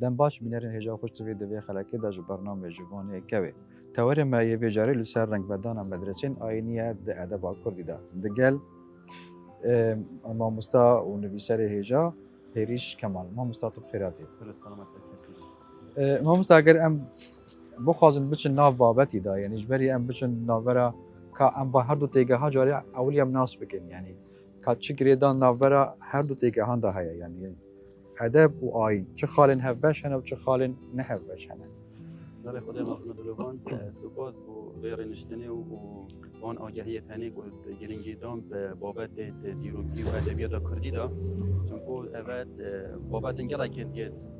دم باش بینرین هجا خوش توی دوی خلاکی دا جو برنامه جوانی کوی توار ما یه بیجاری لسر رنگ بدان مدرسین آینیه د ادب کردی دا دگل ما مستا و نویسر هجا هریش کمال ما مستا تو خیراتی ما مستا اگر ام بخوازن بچن ناف بابتی دا یعنی جبری ام بچن ناورا که ام با هر دو تیگه ها جاری اولی ام ناس بکن یعنی که چه گریدان ناورا هر دو تیگه ها دا هیا یعنی ادب و آین چه خالن هفبش هنه و چه خالن نه هفبش هنه در خود مخنود لوان سپاس و بیرنشتنی و آن آگهی تنی و گرینگی دام بابت دیروگی و ادبیات کردی دا چون که اول بابت انگلا که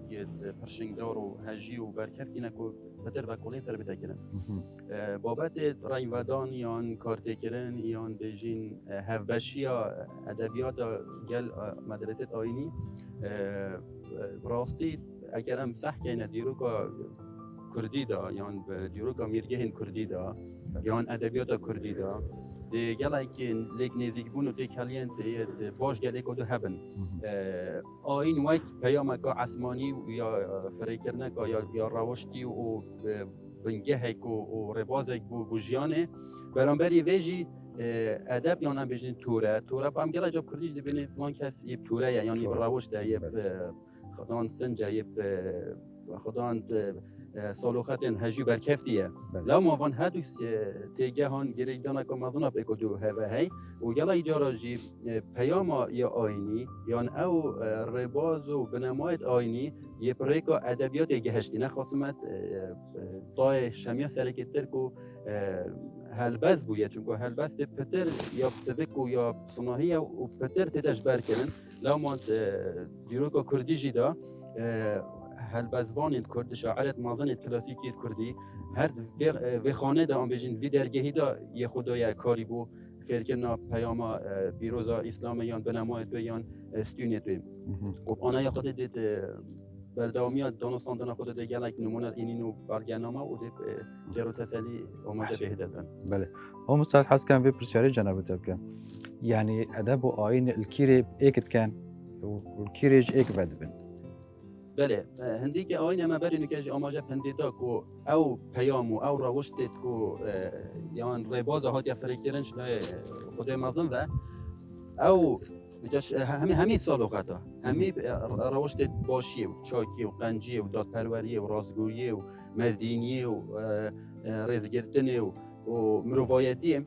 یه پرشنگدار و هجی و برکفتی نکو بتر و کلی سر بده کردن بابت رای ودان یان کارت کردن یان بیجین هفبشی ادبیات گل مدرسه آینی راستی اگرم صح کنه دیروگا کردی دا یان دیروگا میرگهن کردی دا یان ادبیات کردی دا دی گلای که لیک نزیک بونو دی کلین دی باش گلی کدو هبن آین وقت پیام که عثمانی یا فریکرنه که یا روشتی و بنگه هک و ربازک بو جیانه برانبری ویجی ادب یان هم بجین توره با هم گلای جاب کردیش دی بینه فلان کس یه توره یعنی روشته یه خدان سنجه یه خدان سالوخت هجی برکفتیه لا موان هدو تیگه هان گریدان که مزنا بکدو هوا هی و گلا ایجارا جی پیام یا آینی یان او رباز و بنمایت آینی یه پریکا ادبیات گهشتی نخواستمت طای شمیه سرکتر کو هلبز بویه چون که هلبز پتر یا سدک و یا صناهی و پتر تدش برکرن لا ما دیروکا کردی جیدا هلبزوان کرد شاعرت مازن کلاسیکی کردی هر و خانه دا بیشین وی درگهی دا یه خدای کاری بو فرکنا پیام بیروزا اسلامیان بنمای تو یان استونیت و آنها یا خود دید بردامیات دانستان دنا خود دیگه لایک نمونه اینو برگنامه و دید جرو تسلی آماده بهدادن بله هم مستعد حس كان في برسياري جنابه تبقى يعني ادب وآين الكيري ايكت كان والكيريج ايك بدبن بله هندی که آینه ما برای نکاج آماده پندیدا کو او پیامو او روشتت کو یان رباز هات یا فرکرنش نه خدای مازن و او جاش همین سالو خطا همین روشتت باشی و چاکی و قنجی و دادپروری و رازگویی و مردینی و رزگرتنی و مروایتی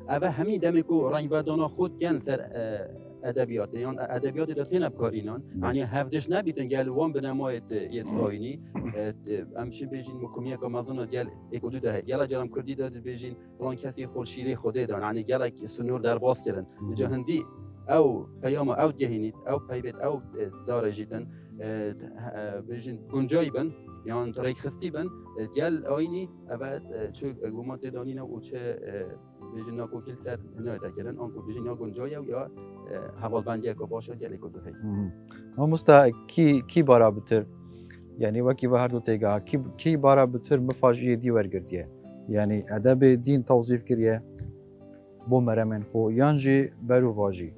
اوه همین دمی کو رنگ بدانا خود کن سر ادبیات یان ادبیات داتین ابکارینان یعنی هفدش نبیتن گل وان بنمایت یه آینی امشی بیجین مکمیه که مازن گل اکودو ده گل جرم کردی داد بیجین وان کسی خورشیری خوده دان یعنی گل سنور در باز کردن جهندی او پیام او جهینید او پیبت او داره جیتن بیجین گنجایی بن یان تریک خستی بن گل آینی اول چه گومات دانینا و چه بیشتر ناکوکیل سر نهایت کردن آن کو بیشتر ناگنجایی یا حوالبندی که باشه گلی کدو هی. ما مستا کی بارا بتر یعنی وکی و هر دو تیگه کی بارا بتر مفاجئه دی ورگردیه یعنی ادب دین توصیف کریه بو مرمن خو یانجی برو واجی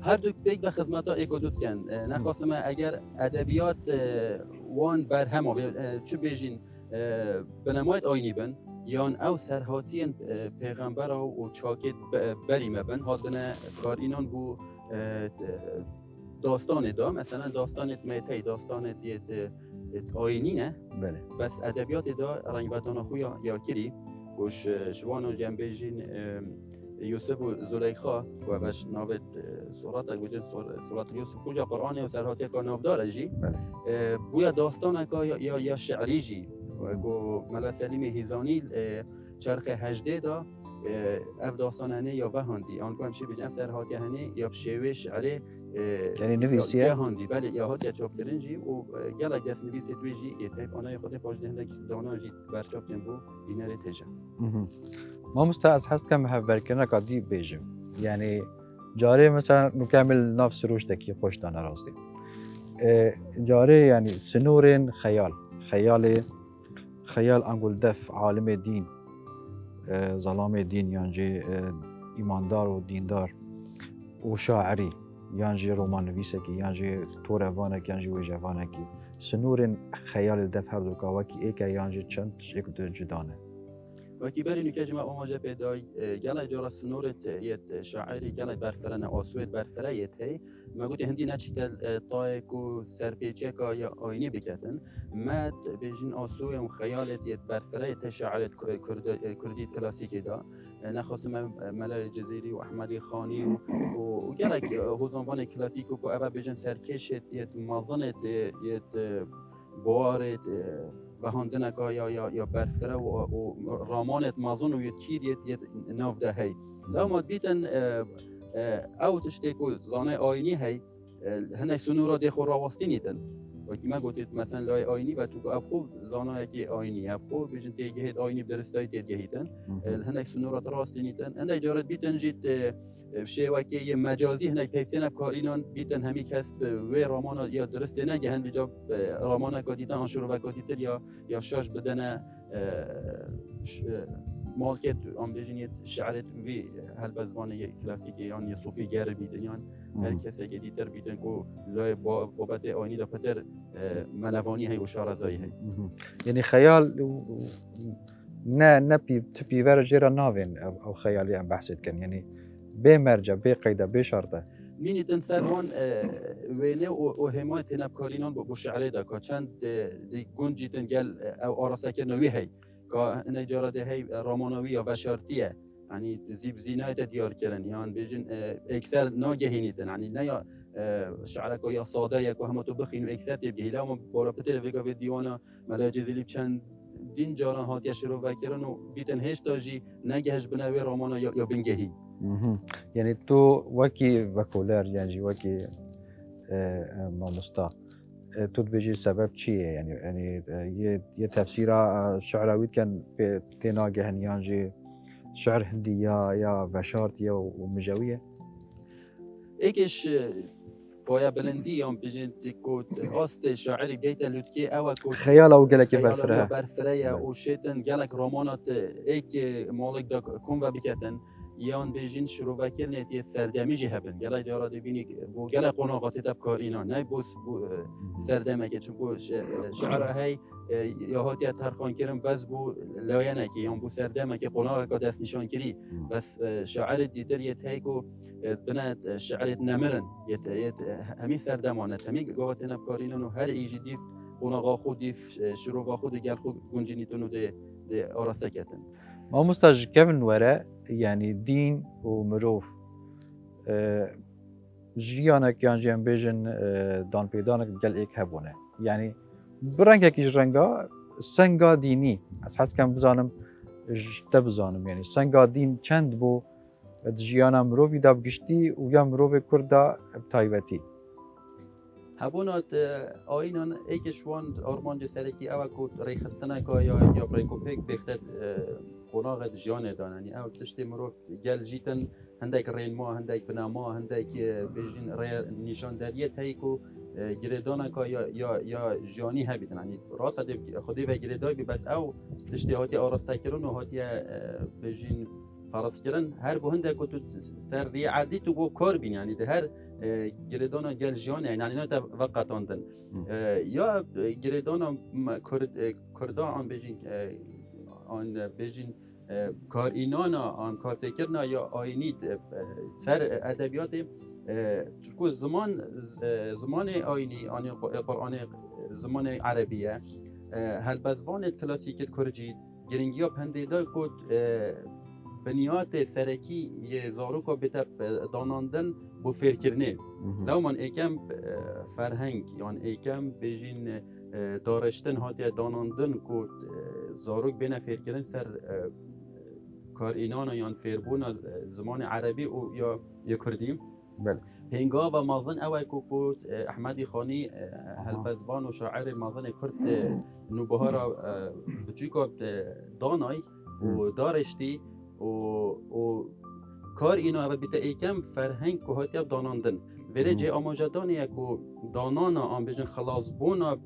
هر دو بیگ به خدمت ها اکودوت کن نخواستم اگر ادبیات وان بر هم چه بیشین بنمایت آینی بن یان او سرهاتین پیغمبر و چاکت بریم بن هاتنه کار اینان بو داستان دا مثلا داستانت میتی داستانت آینی نه بله بس ادبیات دا رنگ بدانا خویا یا کری وش شوانو جنبیجین یوسف و زلیخا و باش ناوت سورات وجود سورات یوسف کجا قرآن و سرهاتی که ناو داره جی بویا داستان که یا شعری جی و ملا سلیم هیزانی چرخ هجده دا اف داستانه یا بهاندی آن که همشه بجم سرهاتی هنی یا شیوه شعری یعنی نویسیه بهاندی بله یا هات یا چاپ کردن جی و گلک دست نویسی توی جی یه تایپ آنهای خود پاش دهنده که دانا جی برچاپ کن بو اینه تیجا ما مستعد حس كم هفبركنا قدي بيجم يعني جاري مثلا نكمل نفس روشتكي خوش دانا راستي جاري يعني سنورين خيال انقول دف عالم دين ظلام دين يعني ايماندار وديندار وشاعري یان جی رمان نویسکی یان جی توروانک یان جی ویژوانکی سنورن خیال دف هر دو کاوکی ایک یان جی چند یک دو جدانه وكي بري نكاجما أوماجا بيداي جالا جورا سنورة يت شاعري جالا برفرنا أسود برفرا يت هي ما قلت هندي ناتشكال طايكو سربيتشيكا يا آيني بكتن ما بيجين أسوي وخيالت يت برفرا يت شاعرة كردي كلاسيكي دا نخص ملا الجزيري وأحمدي خاني وجالا هوزنبان كلاسيكو كو أبا بيجين سركشت يت مازنت يت بوارت بهاندنکا یا برفره و رامانت مازون و یتکیر یت ناف ده هی لما بیتن او تشتیکو زانه آینی هی هنه سنورا دی خور راوستی نیتن وکی ما گوتید مثلا لای آینی و تو ابخو زانه یکی آینی ابخو بیشن تیگهید آینی بدرستای تیگهیدن هنه سنورا راستی نیتن هنه جارت بیتن جیت شیوکی یه مجازی هنه پیفتن کارینان بیتن همی کس و رامان یا درست نگه هن بجا رامان کاتیتن آنشورو و کاتیتر یا شاش بدن مالکت آن بجنید شعرت وی هل بزبان یه کلاسیکی یان یه صوفی گر بیتن یان هر کسی که دیتر بیتن که لای بابت آینی دا پتر ملوانی هی و شارزایی هی یعنی خیال نه تپی ور جرا ناوین او خیالی هم بحثت کن یعنی به مرجع به قیده به شرطه مینی تنسران وینه و حمایت نبکارینان با شعره دا که چند گنجی تنگل او آراسک نوی هی که نجارده هی رامانوی یا بشارتیه یعنی زیب زینایت دیار کردن یعنی بیجن اکثر ناگهینیدن یعنی نه یا شعرک یا ساده یا که همه تو بخین و اکثر تبگهی لما بارا پتر ویگا به دیوانا ملاجه زلیب چند دین جاران هاتیه شروع وکرن و بیتن هشتاجی نگهش بنوی رامان یا بنگهی یعنی تو وکی وکولر یعنی وکی مامستا تو بيجي السبب چیه يعني یه تفسیر شعراوی کن به تناگه هنیانجی شعر هندی یا وشارت یا ومجاویه ایکش بایا بلندی یا بيجي کود است شاعری بیت لوتکی او کود خیال او گلک برفره برفره و شیطان گلک رمانات ایک مالک دا کن و بکتن یان بیجین شروع وکر نیتی سردمیجی هبن گلای دارا دبینی بو گلای قناقاتی تب کار اینا نه بوس سردمه که چون بو شعره هی یا هاتی ترخان کرم بس بو لاینه که یان بو سردمه که قناقه که دست نشان کری بس شعر دیتر یت هیکو بنات شعرت نمرن یت همی سردمانه همی گوات نب کار اینا و هر ایجی دیف قناقا خود دیف شروع خود گل خود گنجینیتونو ده آراسته کتن ما مستاج كيفن وراء يعني دين ومروف جيانك يعني جيان بيجن دان بيدانك قال ايك هبونه يعني برنگك جرنگا سنگا ديني حس كان بزانم تبزانم يعني سنگا دين چند بو جيانا مروفي داب گشتي و يا مروف كردا تايبتي هبونات آینان ایکشوان آرمان سرکی او کو ریخستنه که یا بریکوپیک بخت قناغ جیانه داننی او تشتی مروف گل جیتن هندک رینما هندک بنما هندک بیجین نشان دریت هی کو گریدانه که یا جیانی هبیدن یعنی راست خودی و گریدای بس او تشتی هاتی آراسته کرن و هاتی بیجین فرض کردن هر بو هنده که تو سر ری عادی تو بو کار بین یعنی ده هر گریدانا گل جیانه یعنی نه تا وقت آندن یا گریدانا کردان آن بیجین کار اینانا آن کار تکرنا یا آینید سر ادبیات چون زمان آینی آن قرآن زمان عربیه هل بزبان کلاسیک کرجی گرینگی ها پندیده کد بنیاد سرکی یه زاروکا بتب داناندن بو فکرنه لو من ایکم فرهنگ یان ایکم بیجین دارشتن هاتی داناندن کد زاروک بین فکرن سر کار اینانا یان فیربون زمان عربی و یا کردیم بله هنگا و مازن اوه کود احمدی خانی هلبزبان و شاعر مازن کرد نوبهارا بچیکا دانای و دارشتی و کار اینو اول بیت ایکم فرهنگ که هاتی داناندن ولی جه آماجدان یکو دانانا آن بیجن خلاص بونا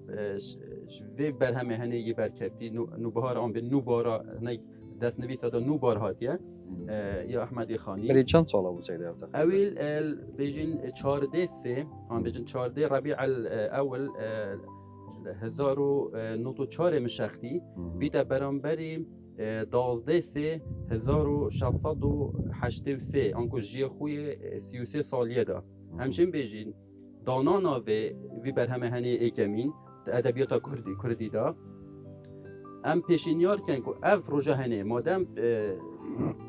وی برهمه هنه یه برکبتی نوبهار آن به نوبارا دست نویسا دا نوبار هاتیه یا احمدی خانی بری چند ساله بود سید افتخار؟ اویل بیجین 14 سه آن بیجین 14 ربیع الاول 1904 مشختی بیت برانبری 12 سه 1683 آنکو جی خوی 33 سالیه دا همچنین بیجین دانانا وی بر همه هنی ایکمین ادبیات کردی دا ام پیشینیار کن که اف روژه هنه مادم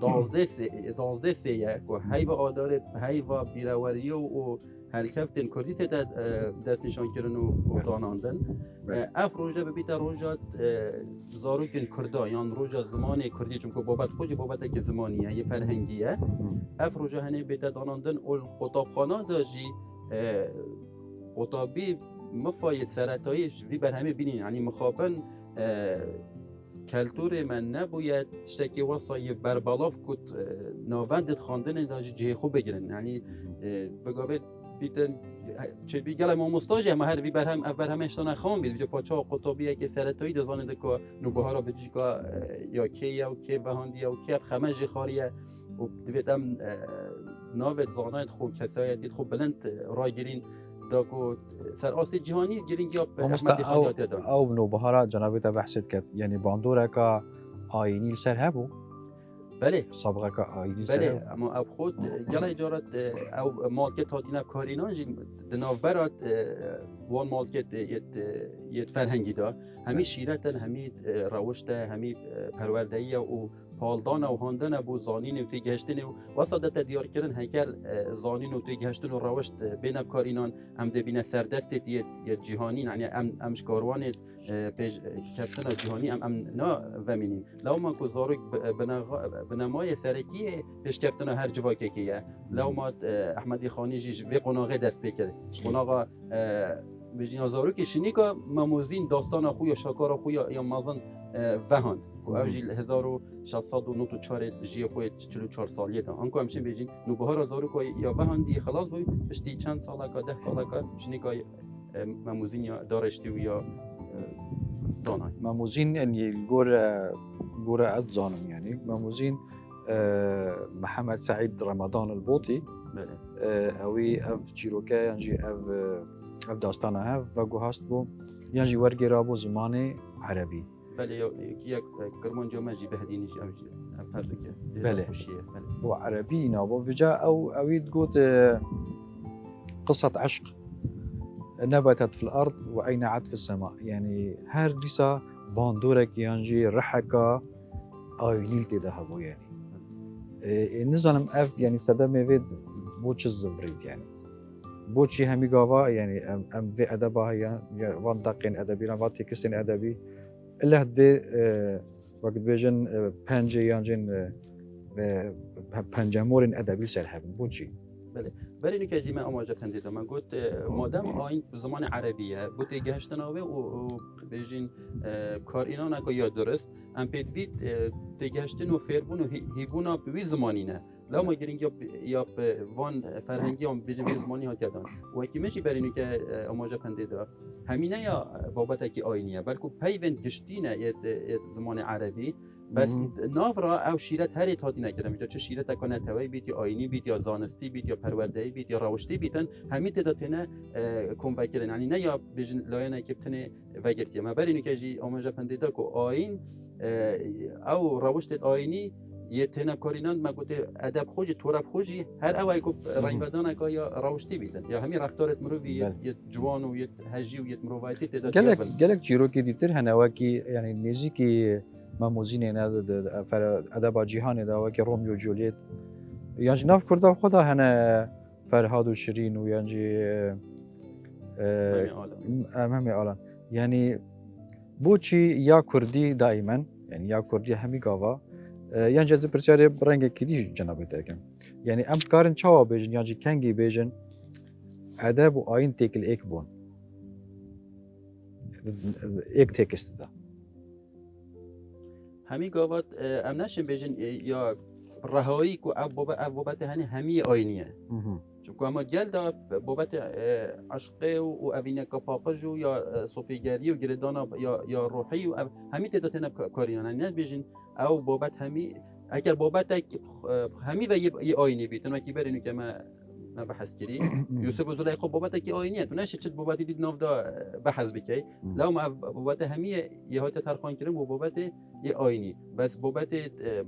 12 سه که هیوا آداره هیوا بیروری و هلکفتن کردی تا دست نشان کردن و داناندن اف روژه ببیت روژه زاروکن کردا یان روژه زمانی کردی چون که بابت خوشی بابت که زمانیه یه فرهنگیه اف روژه هنه بیت داناندن و قطابخانه داجی قطابی مفاید سرطایش وی بر همه بینین یعنی مخابن کلتور من نباید تشتکی وصای بربالاف کت ناوندت خواندن داجی جه خوب بگیرن یعنی بگابه بیتن چه بیگل ما مستاجه ما هر وی بر هم اشتانه خواهم بید پاچا قطابیه که سرطایی دزانه که نوبه را بجی که یا کی یا کی بهاندی یا کی خمج خاریه و دویتم ناوت زانایت خوب کسایت خوب بلند رای گیرین داکو سر آسی جهانی گیرینگ یا احمدی خانی دادن او نو بهارا جنابیت بحثت کرد یعنی باندوره که آینی سر هبو بله سابقه که آینی سر بله اما اب خود گله اجارت او مارکت هاتینا کارینان جی دناورات وان مارکت یت فرهنگی دا همی شیرتن همی روشته همی پروردهی و پالدان و هاندن ابو زانین و توی گشتن و وسادت دیار کردن هیکل زانین و توی گشتن و روشت بین کارینان هم دبینه سردست یه جهانی یعنی امش کاروان پیش کفتن جهانی ام نا ومینیم لو ما کو زارک بنمای سرکی پیش کفتن هر جواکه کیه لو ما احمدی خانی جی به قناغه دست بکرد قناغه بجین زارک شنیکا مموزین داستان خو یا شاکار خو یا مازن وهان کو اوجی 1694 جی خو 44 سالیه ده آنکو همچین بجین نو بهار زارک یا وهاندی خلاص بو پشتی چند ساله کا 10 ساله کا شنیکا مموزین یا دارشتی و یا دانای مموزین یعنی گور ادزانم یعنی مموزین محمد سعید رمضان البوطي بله اوی اف چیروکه یعنی اف داستانه هف و گوهاست بو یعنی ورگی رابو زمان عربی بله یک کرمان جامعه جی بهدینی جی اوجی فرد که بله. خوشیه بله بو عربي نابو فجاء او اويد قوت قصة عشق نبتت في الأرض وأينعت في السماء يعني هر ديسا باندورك يانجي رحكا آينيل تدهبو يعني نظام اف يعني صدمه فيد بوچ الزفريد يعني بوچي همي قاوا يعني ام في ادبها يعني وان دقين ادبي وان تكسين ادبي الا هدي وقت بيجن بانجي يانجين پنجمورین ادبی سر هبن بوچی برای اینکه جیمه آماجه پندیدم من گفت مادام آین زمان عربیه بود گهشتناوه و بیجین کار اینا نکو یا درست ام پیدوید گهشتن و فربون و هیبونا به زمانینه لو ما گرینگ یا وان فرهنگی هم بیجین به زمانی ها کردن و کی میشی برای اینکه آماجه پندیدم همینه یا بابت کی آینیه بلکه پیوند گشتینه یه زمان عربی بس ناورا او شیرت هر تاتی نکردم چه شیرت کنه توی بیت یا آینی بیت یا زانستی بیت یا پروردهی بیت یا روشتی بیتن همین تداتنه کم وکرن یعنی نه یا بجن لایه که بتنه وگرتی ما برای اینکه جی آموزش پندیدا کو آین او روشت آینی یه تنه کارینان ما گفته ادب خوشی تورب خوشی هر اوای کو رنگ بدن که یا روشتی بیتن یا همین رفتارت مروی یه جوان و یه هجی و یه مروایتی تدات گلک جیرو کی دیتر هنواکی یعنی نزیکی ماموزین ادب جهانی دا که رومیو و جولیت یعنی ناف کرده خدا هنه فرهاد و شیرین و یعنی همه آلان یعنی بوچی یا کردی دائما یعنی یا کردی همی گاوا یعنی جز پرچاره رنگ کدی جنابی تاکم یعنی ام کارن چاوا بیجن یعنی کنگی بیجن ادب و آین تکل ایک بون ایک تکست دا همی گاوات ام نشیم بیجن یا رهایی کو بابت هنی همی آینیه چون که اما گل دا بابت عشقه و اوینه کپاپجو یا صوفیگری و گردانا یا روحی و همی تداتنا کاریان هنی بیجن او بابت همی اگر بابتك همي و آینی بیت انا کی برینو که ما بحث کری یوسف و زلیخا بابت کی آینیه تو نشه چت بابت دید ناف دا بحث بکی لو ما بابت همي یه هات ترخان کردن و بابت یه آینی بس بابت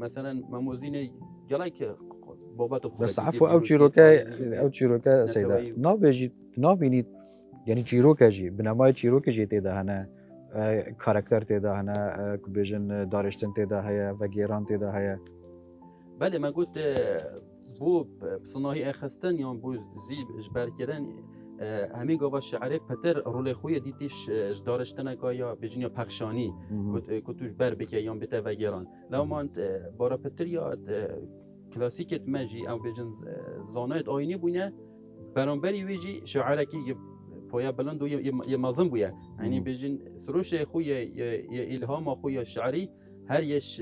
مثلا مموزین گلای که بابت خود بس عفوا او چیروکه سیدا نابینید یعنی چیروکه جی بنمای چیروکه جی تیدا هنه کاراکتر تیدا هنه بیژن دارشتن تیدا هیا و گیران تیدا هیا بله ما قلت بو صناعی اخستن یا بو زیب جبر کردن همین گاوا شعره پتر رول خوی دیتیش دارشتن که یا بجنیا پخشانی کتوش بر بکه یا بته و گیران لو مانت بارا پتر یا کلاسیکت مجی او بجن زانایت آینی بونه برانبری ویجی شعره که پویا بلند و یه مازن بویه یعنی بجن سروش خوی یا الهام خوی شعری هر یش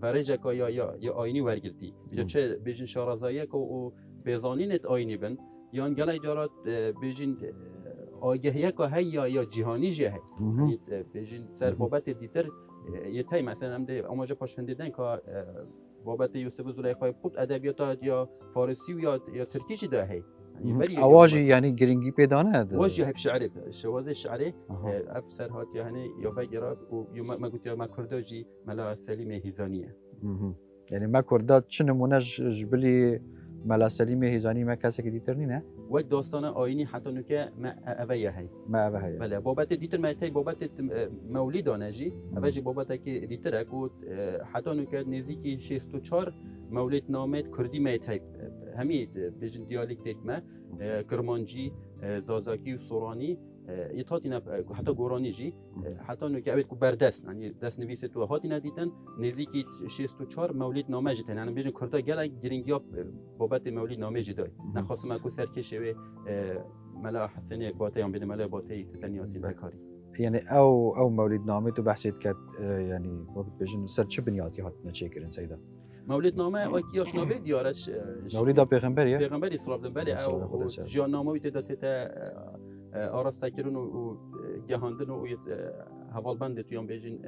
ورجه که یا آینی ورگرتی چه بجن شارزایه که و بزانینت آینی بن یا انگلای جارات بجن آگهیه که هی یا جهانی جه هی بجن سر بابت دیتر یه تای مثلا هم ده اماجه پاشفن دیدن که بابت یوسف زلیخای خود ادبیات یا فارسی یا ترکیش ده هی اواجی یعنی گرینگی پیدانه واجه هب شعره شوازه شعره افسر هات يعني یا بگیرا و ما قلت ما کرداجی ملا سلیم هیزانیه یعنی ما کردا چه نمونه جبلی ملا سلیم هیزانی ما کسی که دیتر نه وقت داستان آینی حتی نکه ما اویه هی بله بابت دیتر ما تی بابت مولید آنجی اوجی بابت که دیتر اکود حتی نکه نزدیکی 64 مولد نامه کردی ما تی همین بجن دیالکت ما کرمانجی زازاکی و سورانی یتاتی نه حتی گورانی جی حتی نکه اوید کو بردست یعنی دست نویس تو هاتی ندیدن نزدیکی 64 مولد نامه جتن یعنی بجن کردا گله گرینگیا بابت مولد نامه جدای نخواستم اكو سرکشه و ملا حسن اکباته یا بده ملا باته تنیاسین بکاری یعنی او مولد نامه تو بحثیت کرد یعنی وقت بجن سر چه بنیادی هات نچیکرین سیدا مولد نامه وکیاش نوی دیارش مولد پیغمبریه پیغمبری صلی الله علیه و آله جان نامه ویت دات آراسته کردن و جهاندن و حوالبند تویان بیشین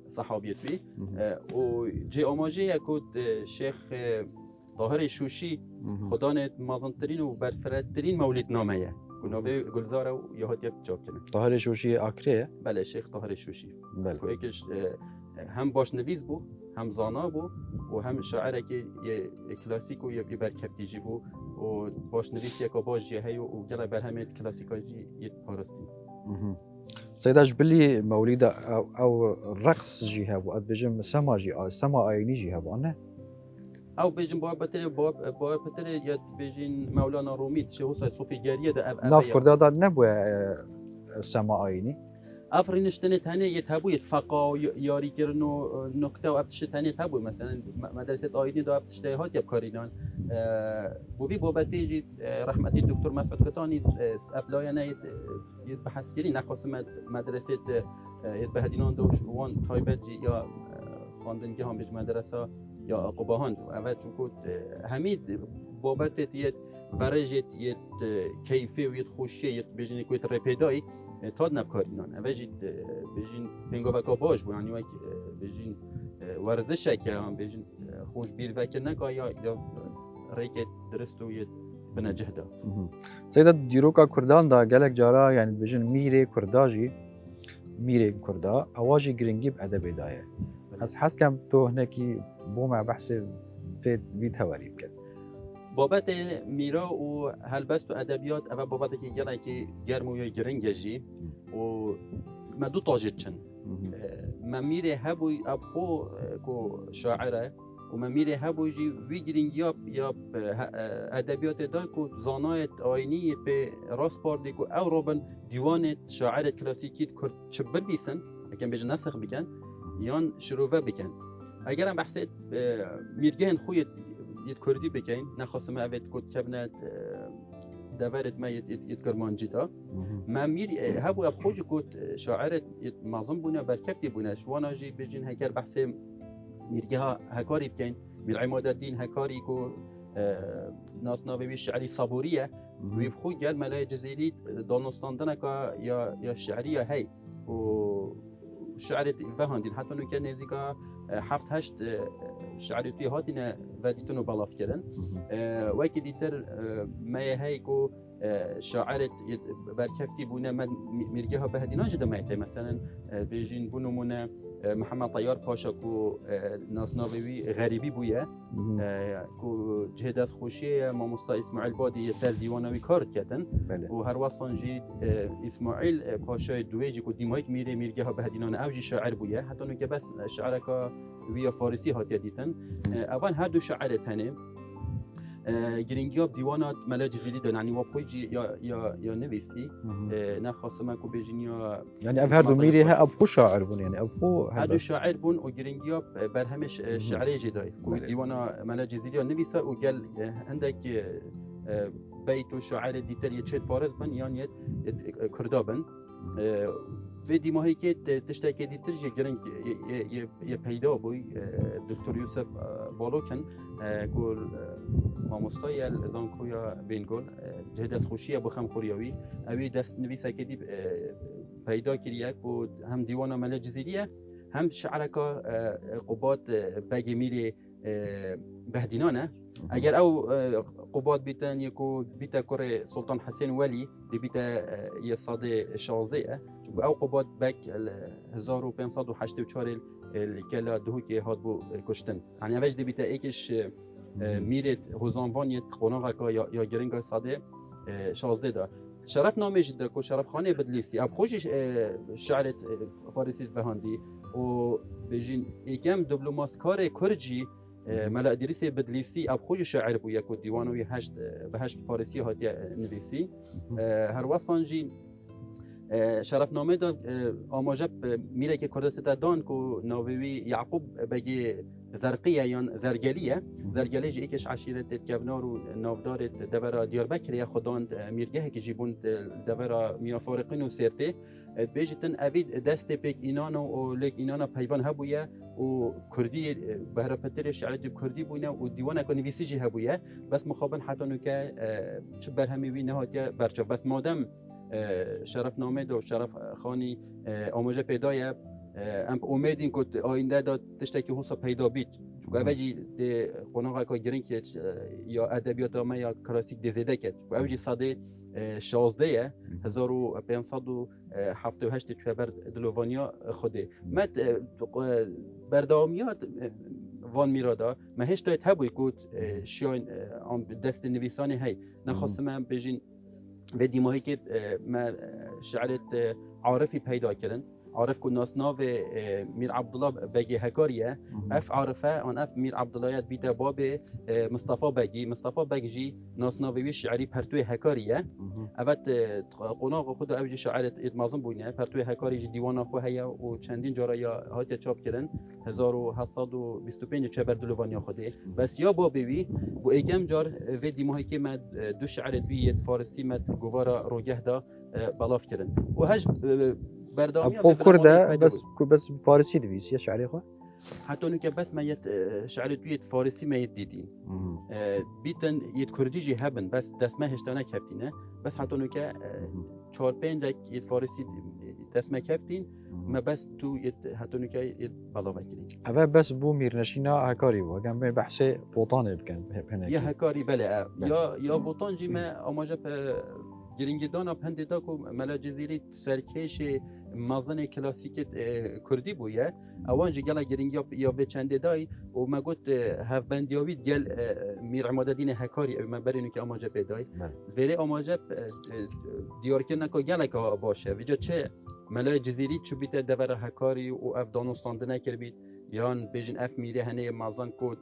صحابیت بی و جی آماجه یکود شیخ طاهر شوشی خدا نت مازنترین و برفرترین مولد نامه نوی گلزار و یهات یک جاب کنه طاهر شوشی آکریه بله شیخ طاهر شوشی بله که یکیش هم باش نویس بو هم زانا بو و هم شاعره که یه کلاسیک و یه برکبتیجی بو و باش نویس یک باش جهه و گله بر همه کلاسیکاجی یه پارستی سيداش بلي مولد او رقص جيها وقت بجم سما آيني جيها وانا او بيجن باب بتر يا بيجن مولانا رومي شو صوفي جاريه ده ناف كردا دا نبوه سما آيني افرین اشتنه تنه یتابو یتفقا یاری کردن و نکته و ابتش تنه تابو مثلا مدرسه آینی دو ابتش هات یاب کارینان بوبی بابتی جی رحمتی دکتر مسعود کتانی افلای نه یت بحث کردی نخواست مدرسه یت بهدینان دوش وان تایبت جی یا خواندنگی هم بیش مدرسه یا قباهان اول چون کود همید بابت یت برجت یت کیفی و یت خوشی یت بیشتر کویت رپیدایی تاد نبکارینان اوجید بیشین پنگاوکا باش بو یعنی وقت بیشین ورزش کردن بیشین خوش بیر وکر نکا یا ریکت درست و یه بنجهده. سیدا دیروکا کردان دا گلک جارا یعنی بیشین میره کرداجی میره کردا اواجی گرینگی ادب دایه. حس کم تو هنکی بوم بحث فید هواری بکن. بابت میرا و هلبست و ادبیات اول بابت که گله که گرم و گرنگجی و ما دو طاجت چن ما میره هبوی ابخو کو شاعره و ما میره هبوی جی وی گرنگیا یا ادبیات دان کو زانایت آینی به راست پاردی کو او روبن دیوانت شاعر کلاسیکیت کرد چبر بیسن اگه بج نسخ بکن یان شروفه بکن اگر هم بحثت میرگهن خویت یت کردی بکن نخواستم اوید کد کبنت دورت ما یت کرمانجی دا ما میر هبو ابخوج کد شاعرت یت معظم بونه برکبتی بونه شوانا جی بجین هکر بحث میرگه ها هکاری بکن میر عماد الدین هکاری کو ناس نابی شعری صبوریه وی بخوی گل ملای جزیری دانستاندن که یا شعریه هی و شعرت فهندین حتی نکه نزدیکا حفت هشت شعری توی هاتینا ودیتونو بالاف کردن وکی دیتر ما هایکو شاعرت برکفتی بونه من میرگه ها بهدینا جدا میته مثلا بیجین بونمونه محمد طیار پاشا کو ناسناوی غریبی بویه کو جهد از خوشی ماموستا اسماعیل بادی سر دیوانوی کار کردن و هر وصل جی اسماعیل پاشا دویجی کو دیمایک میرگه ها بهدینان اوجی شاعر بویه حتی نو که بس شعرکا ویا فارسی هاتیا دیتن اول هر دو شاعر تنه گرینگیاب دیوانات ملا جزیلی دن یعنی واپویجی یا نویسی نه خاصه کو بیجینیا يعني أب هردو ميري ها أبو شاعر بون يعني أبو هادو شاعر بون و گرینگیاب برهمش شعری جدای کو دیوانا ملا جزیلی نویسه و گل عندك بيت شاعر دیتر یه چه فارز بن یعنی کردابن و دی ماهی که تشتکی دیتر یه گرنگ یه پیدا بوی دکتر یوسف بالوکن گل ماموستای الزانکویا بینگل جهد از خوشیه بخم خوریاوی اوی دست نویسه که دی پیدا کریه و هم دیوان ملا جزیریه هم شعرکا قبات بگی میری بهدینانه اگر او قبات بیتن یکو بیتا کره سلطان حسین ولی دی بیتا یه ساده 16 او قبات بک 1584 کلا دهو که هاد بو کشتن یعنی اوش دی بیتا ایکش میرت هوزانوانیت قناغا یا گرنگا ساده 16 دا شرف نامه جدا کو شرف خانه بدلیستی اب خوش شعرت فارسی بهاندی و بجین یکم دیپلماتکار کرجی ملا ادریس بدلیسی اب خوش شاعر بو یک دیوانوی هشت به هشت فارسی هاتی نویسی هر واسانجی شرف نامه داد آماجب میره که کردت دادان کو ناوی یعقوب بگی زرقیه یا زرگلیه زرگلی جی ایکش عشیرت گونار و نافدار دورا دیاربکر یا خداند میرگه که جیبون دورا میافارقین و سرته بیجتن اوید دست پیک اینانا و لیک اینانا پیوان هبویه و کردی بهره پتر شعرت کردی بوینه و دیوانه که نویسی جی هبویه بس مخابن حتی نو که چه برهمی وی نهاتیه برچه بس مادم شرف نامه دو شرف خانی آموزه پیدایه ام امیدین که آینده داد تشتکی حوصا پیدا بید چون اوجی قناقه که گرین که یا ادبیات ما یا کلاسیک دزیده کرد و اوجی ساده 16 1578 چوبر دلوانیا خوده مت بردامیات وان میرادا ما هیچ توی تبوی کود شاین دست نویسانی هی نخواستم من بجین و دیماهی که ما شعرت عارفی پیدا کردن عارف کو ناسناو میر عبدالله بگی هکاریه اف عارفه آن اف میر عبدالله بیت باب مصطفی بگی ناسناوی شعری پرتوی هکاریه اوت قناق خود اوج شاعرت ادمازم بوینه پرتوی هکاری دیوان خو هيا و چندین جارا یا هات چاپ کردن 1725 چبر دلوانیا خوده بس یا بابوی بو ایگم جار و دیماهی که ما دو شعرت وی فارسی مد گوارا روگه دا بلاف کردن و هج بردامي أبو كردة بس فارسي دويس يا شعري خو حتى انه بس ما يت شعر دويت فارسي ما يديدين بيتن يت كردي جي هبن بس دس ما هشتانه كفتينه بس حتى انه ك 4 5 يت فارسي دس ما كفتين ما بس تو يت حتى انه يت بلاوه كرين أبا بس بو ميرنشينا هكاري بو كان بحثي بوطاني بكن هناك يا هكاري بلا يا بوطان جي ما اماجه گرینگدان اب هنده دا کو ملا جزیری سرکش مازن کلاسیک کردی بویه اوان جی گلا گرینگی یا به چنده دای و ما گفت هف بندیاوی گل میر عمادالدین هکاری ما برینو که آماجه پیدای ولی آماجه دیار که نکو گلا که باشه ویجا چه ملا جزیری چو بیت دور هکاری و اف دانستانده نکر بید یان بیجن اف میره هنه مازن کود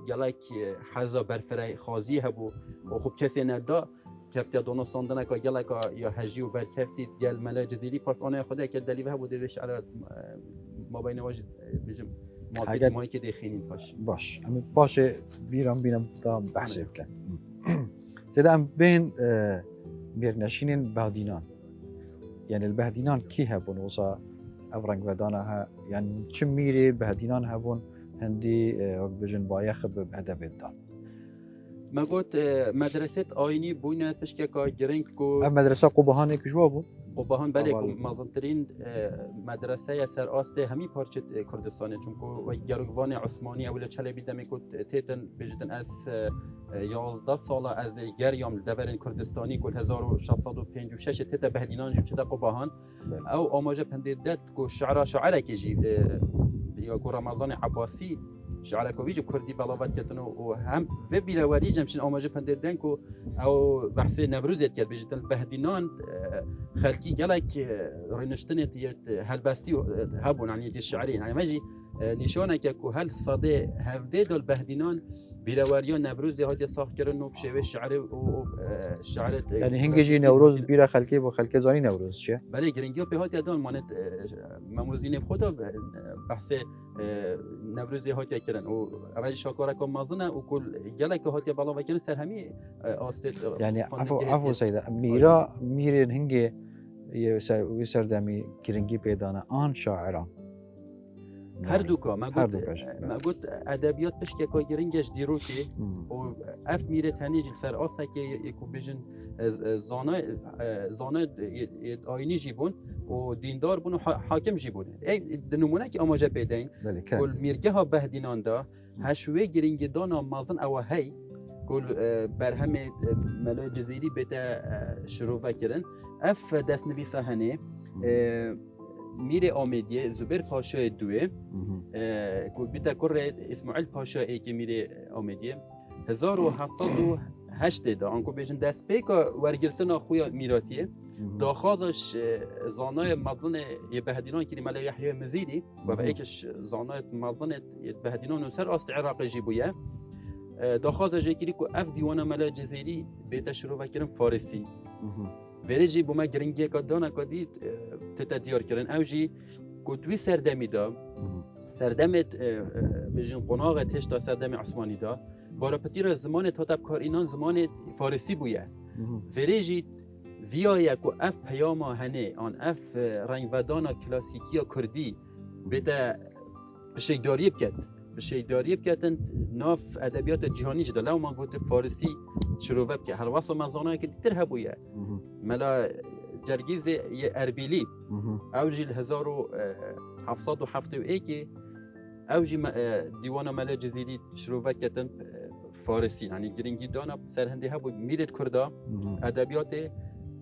گلا که حزا برفرای خازی هبو و خب کسی ندا کفتی دانستاندن که گله که یا هجی و بر کفتی گل ملا جزیری پاک آنها خدا که دلیل بود دیش على ما بین واجد بجم مایی که دخینین باش اما باشه بینم تا بحث بکن زده ام بین میرنشینین بهدینان يعني البهدینان کی هبون وصا افرنگ ودانها يعني چه میری بهدینان هبون هندی بجن بایخ به ادب دان ما قلت مدرسة آینی بوینه پشکه که گرنگ کو ام مدرسه قبهانه کجوا بو قبهان بله اول. کو مازنترین مدرسه سر آسته همی پارچه کردستانه چون کو و گروگوان عثمانی اول چله بیدم کو تیتن بجتن از 11 سال از گریام دورن کردستانی کل 1656 تیتا بهدینان جو تیتا قبهان او آماجه پندیدت کو شعره که جی یا کو رمضان عباسی شعر کویج کردی بلاوت کردن و هم و بیلواری جمشین آماجه پندیدن کو او بحث نوروزت کرد بجتن بهدینان خلقی گلک رنشتنه تیت هلبستی هبون یعنی الشعري يعني ماجي نشانه که هل صاده هفده دول بهدینان بیلواریان نوروز هادی ساخت کردن و بشوی شعر و شعر یعنی هنگی نوروز بیره خلکی با خلکی زانی نوروز چیه بله گرینگی به هادی دان مانت مموزین خدا بحث نوروز هادی کردن و اول شاکارا کم مازنه و کل گلک هادی بالا و کردن سر همی آستت یعنی عفو سیده میرین هنگی یه سردمی گرینگی پیدانه آن شاعران هر دوکا ما هر گفت دوکاش. ما گفت ادبیات پشت که گرینگش دیروکی و اف میره تنیج سر آسته که یکو بیشن زانه آینی جیبون و دیندار بون و حاکم جیبون ای نمونه که آماجه پیداین بله کل میرگه ها بهدینان دا هشوه گرینگی دانا مازن او هی کل برهم ملای جزیری بیتا شروع کرن اف دست نویسه هنه میره آمدیه زبیر پاشا دوه که بیتا کره اسماعیل پاشا ای که میره آمدیه 1708 دا آنکو بیشن دست پیکا ورگرتنا خویا میراتیه داخازش زانای مزن بهدینان که ملا یحیی مزیدی و به ایکش زانای مزن بهدینان و سر آست عراق جیبویه داخازش یکی که اف دیوانه ملا جزیری بیتا شروع کردن فارسی بريجي بوما جرينجي كدانا كدي تتديار كرن اوجي كدوي سردمي دا سردمت بجن قناغ تشتا سردمي عثماني دا بارا پتیر زمان تاتب کار اینان زمان فارسی بویه فريجي ویایه که اف پیاما هنه آن اف رنگ ودانا کلاسیکی کردی بیتا بشیداری بکد بشیداری بکدن ناف ادبیات جهانی جدا لو ما گفت فارسی شروع بکه هر واسه مزانه که دیتر هبویه ملا جرگیز اربیلی اوجی 1771 اوجی دیوان ملا جزیری شروع کردن فارسی یعنی گرینگی دانا سرهنده هبو میرد کردا ادبیات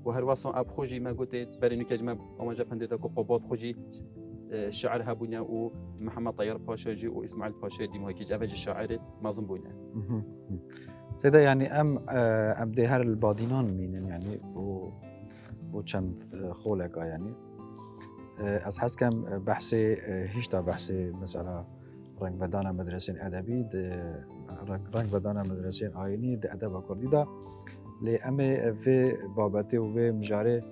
و هر واسه اب خوجی ما گفت برای نکج ما آماجه پنده تا کو قباد خوجی شعر هبونا و محمد طيار پاشا جی و اسماعیل پاشا دیمه که اوج شاعر مازن بونا سيدا يعني ام دي هر البادينان مينن يعني بو چند خولقا يعني از حس كم بحثي هيشتا بحثي مثلا رنگ بدانا مدرسين ادبي رنگ بدانا مدرسين آيني دي ادب كردي دا لي امي في بابتي و في مجاري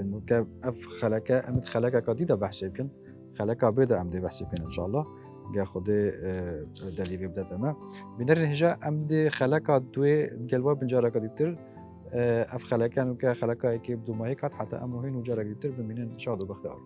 نوكا اف خلقا امت خلقا كدي دا بحثي بكن خلقا بيدا ام دي بحثي بكن ان شاء الله جا خودی دلیلی بدات ما بینر هجا امد خلاقه دوی جلوا بنجارا کدیتر اف خلاقه نوکه خلاقه کی بدو ماهی کات حتی امروهین وجارا کدیتر ببینن شاد و بختار